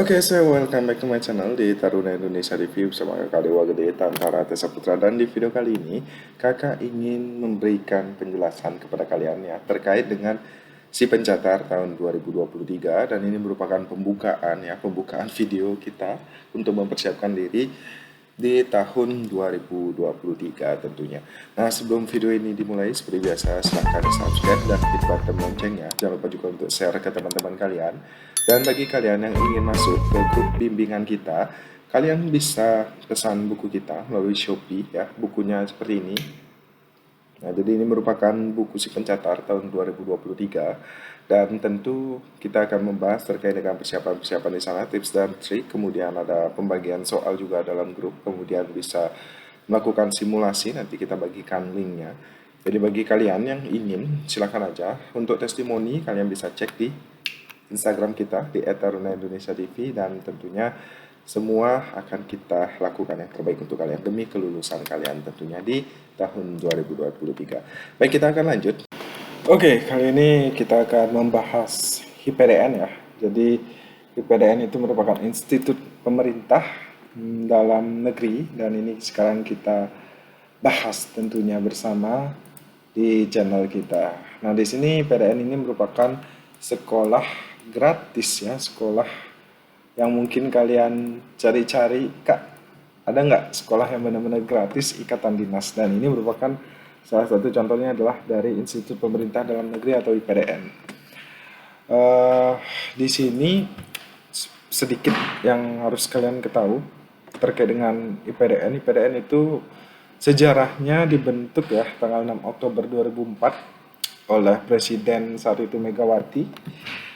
Oke, so welcome back to my channel di Taruna Indonesia Review bersama kakak Dewa Gede Tantara Tesa Putra. Dan di video kali ini kakak ingin memberikan penjelasan kepada kalian ya terkait dengan si pencatar tahun 2023. Dan ini merupakan pembukaan video kita untuk mempersiapkan diri di tahun 2023 tentunya. Nah, sebelum video ini dimulai, seperti biasa silahkan subscribe dan hit button loncengnya. Jangan lupa juga untuk share ke teman-teman kalian. Dan bagi kalian yang ingin masuk ke grup bimbingan kita, kalian bisa pesan buku kita melalui Shopee ya. Bukunya seperti ini. Nah, jadi ini merupakan buku si pencatar tahun 2023 dan tentu kita akan membahas terkait dengan persiapan-persiapan di sana, tips dan trik, kemudian ada pembagian soal juga dalam grup, kemudian bisa melakukan simulasi, nanti kita bagikan linknya. Jadi bagi kalian yang ingin, silakan aja. Untuk testimoni kalian bisa cek di Instagram kita di @taruna_indonesia_tv dan tentunya semua akan kita lakukan yang terbaik untuk kalian demi kelulusan kalian tentunya di tahun 2023. Baik, kita akan lanjut. Oke, kali ini kita akan membahas IPDN ya. Jadi IPDN itu merupakan institut pemerintah dalam negeri dan ini sekarang kita bahas tentunya bersama di channel kita. Nah, di sini IPDN ini merupakan sekolah gratis ya, sekolah yang mungkin kalian cari-cari. Kak, ada nggak sekolah yang benar-benar gratis ikatan dinas? Dan ini merupakan salah satu contohnya adalah dari Institut Pemerintah Dalam Negeri atau IPDN. Di sini sedikit yang harus kalian ketahui terkait dengan IPDN. IPDN itu sejarahnya dibentuk ya tanggal 6 Oktober 2004 oleh Presiden saat itu Megawati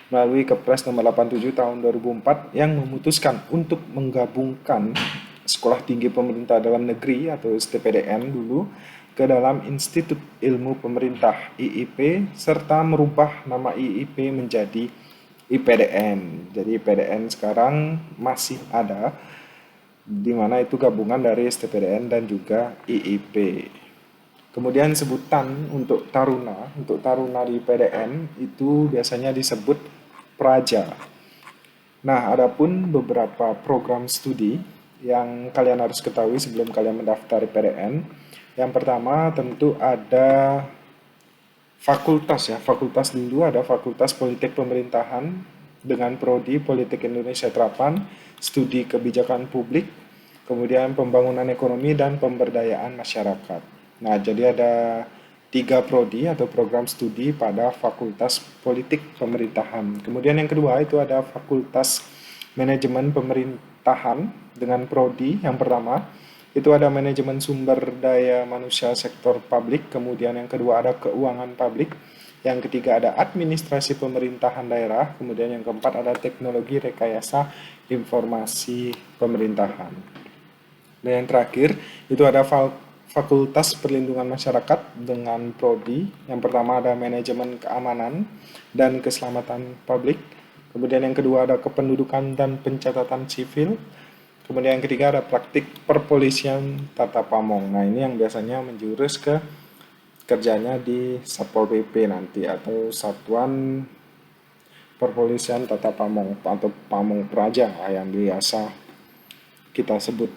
melalui Kepres nomor 87 tahun 2004 yang memutuskan untuk menggabungkan Sekolah Tinggi Pemerintah Dalam Negeri atau STPDN dulu ke dalam Institut Ilmu Pemerintah IIP serta merubah nama IIP menjadi IPDN. Jadi IPDN sekarang masih ada di mana itu gabungan dari STPDN dan juga IIP. Kemudian sebutan untuk taruna di IPDN itu biasanya disebut praja. Nah, adapun beberapa program studi yang kalian harus ketahui sebelum kalian mendaftar IPDN. Yang pertama tentu ada fakultas ya. Fakultas dulu ada Fakultas Politik Pemerintahan dengan prodi Politik Indonesia Terapan, Studi Kebijakan Publik, kemudian Pembangunan Ekonomi dan Pemberdayaan Masyarakat. Nah, jadi ada 3 prodi atau program studi pada Fakultas Politik Pemerintahan. Kemudian yang kedua itu ada Fakultas Manajemen Pemerintahan dengan prodi. Yang pertama itu ada Manajemen Sumber Daya Manusia Sektor Publik. Kemudian yang kedua ada Keuangan Publik. Yang ketiga ada Administrasi Pemerintahan Daerah. Kemudian yang keempat ada Teknologi Rekayasa Informasi Pemerintahan. Dan yang terakhir itu ada Fakultas Perlindungan Masyarakat dengan prodi. Yang pertama ada Manajemen Keamanan dan Keselamatan Publik. Kemudian yang kedua ada Kependudukan dan Pencatatan Sipil. Kemudian yang ketiga ada Praktik Perpolisian Tata Pamong. Nah, ini yang biasanya menjurus ke kerjanya di Satpol PP nanti atau Satuan Perpolisian Tata Pamong atau Pamong Praja yang biasa kita sebut.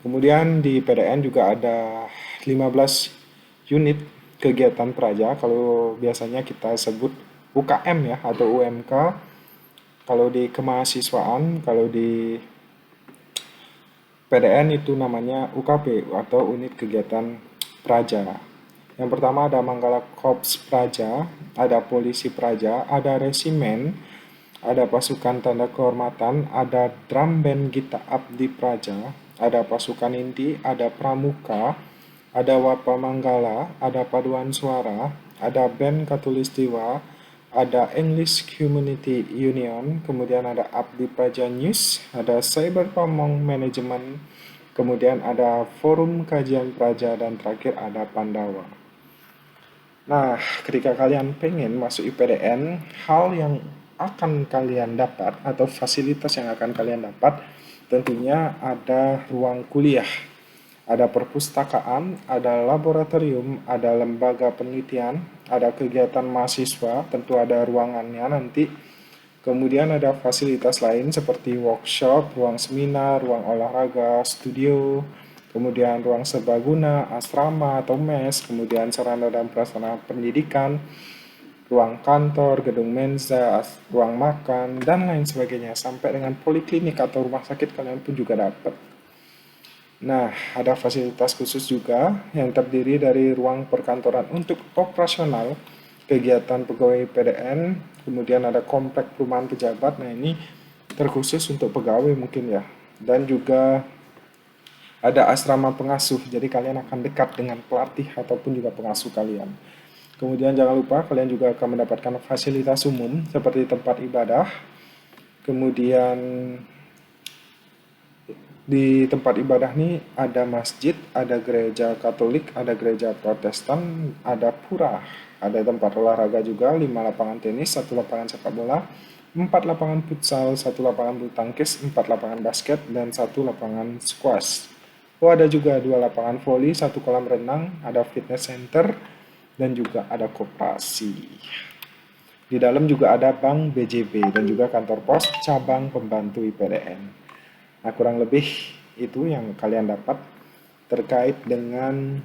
Kemudian di PDN juga ada 15 unit kegiatan praja. Kalau biasanya kita sebut UKM ya atau UMK. Kalau di kemahasiswaan, kalau di PDN itu namanya UKP atau unit kegiatan praja. Yang pertama ada Manggala Korps Praja, ada Polisi Praja, ada Resimen, ada Pasukan Tanda Kehormatan, ada Drum Band Gita Abdi Praja, ada Pasukan Inti, ada Pramuka, ada Wapa Manggala, ada Paduan Suara, ada Band Katulistiwa, ada English Community Union, kemudian ada Abdi Praja News, ada Cyber Pamong Management, kemudian ada Forum Kajian Praja, dan terakhir ada Pandawa. Nah, ketika kalian pengen masuk IPDN, hal yang akan kalian dapat atau fasilitas yang akan kalian dapat tentunya ada ruang kuliah, ada perpustakaan, ada laboratorium, ada lembaga penelitian, ada kegiatan mahasiswa, tentu ada ruangannya nanti. Kemudian ada fasilitas lain seperti workshop, ruang seminar, ruang olahraga, studio, kemudian ruang serbaguna, asrama atau mes, kemudian sarana dan prasarana pendidikan, ruang kantor, gedung mensa, ruang makan, dan lain sebagainya. Sampai dengan poliklinik atau rumah sakit kalian pun juga dapat. Nah, ada fasilitas khusus juga yang terdiri dari ruang perkantoran untuk operasional, kegiatan pegawai PDN, kemudian ada komplek perumahan pejabat. Nah, ini terkhusus untuk pegawai mungkin ya. Dan juga ada asrama pengasuh, jadi kalian akan dekat dengan pelatih ataupun juga pengasuh kalian. Kemudian jangan lupa kalian juga akan mendapatkan fasilitas umum seperti tempat ibadah, kemudian di tempat ibadah ini ada masjid, ada gereja Katolik, ada gereja Protestan, ada pura, ada tempat olahraga juga, 5 lapangan tenis, 1 lapangan sepak bola, 4 lapangan futsal, 1 lapangan bulu tangkis, 4 lapangan basket, dan 1 lapangan squash. Oh, ada juga 2 lapangan voli, 1 kolam renang, ada fitness center, dan juga ada koperasi. Di dalam juga ada bank BJB dan juga kantor pos cabang pembantu IPDN. Nah, kurang lebih itu yang kalian dapat terkait dengan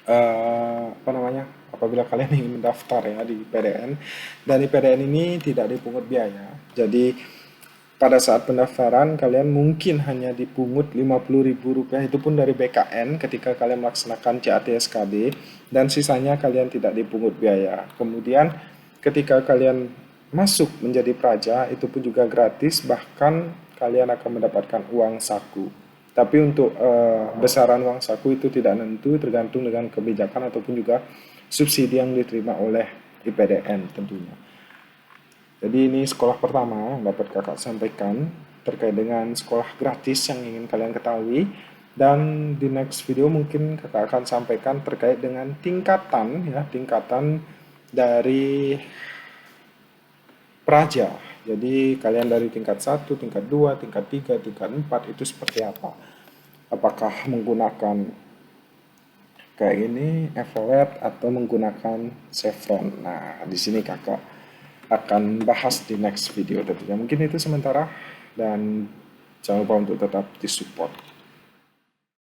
apa namanya, apabila kalian ingin mendaftar ya di IPDN. Dan IPDN ini tidak dipungut biaya. Jadi pada saat pendaftaran kalian mungkin hanya dipungut Rp50.000, itu pun dari BKN ketika kalian melaksanakan CAT SKB, dan sisanya kalian tidak dipungut biaya. Kemudian ketika kalian masuk menjadi praja itu pun juga gratis, bahkan kalian akan mendapatkan uang saku. Tapi untuk besaran uang saku itu tidak nentu, tergantung dengan kebijakan ataupun juga subsidi yang diterima oleh IPDN tentunya. Jadi ini sekolah pertama yang dapat kakak sampaikan terkait dengan sekolah gratis yang ingin kalian ketahui. Dan di next video mungkin kakak akan sampaikan terkait dengan tingkatan ya, tingkatan dari praja. Jadi kalian dari tingkat 1, tingkat 2, tingkat 3, tingkat 4 itu seperti apa? Apakah menggunakan kayak ini evaluate atau menggunakan chevron? Nah, di sini kakak akan bahas di next video tentunya. Mungkin itu sementara, dan jangan lupa untuk tetap disupport.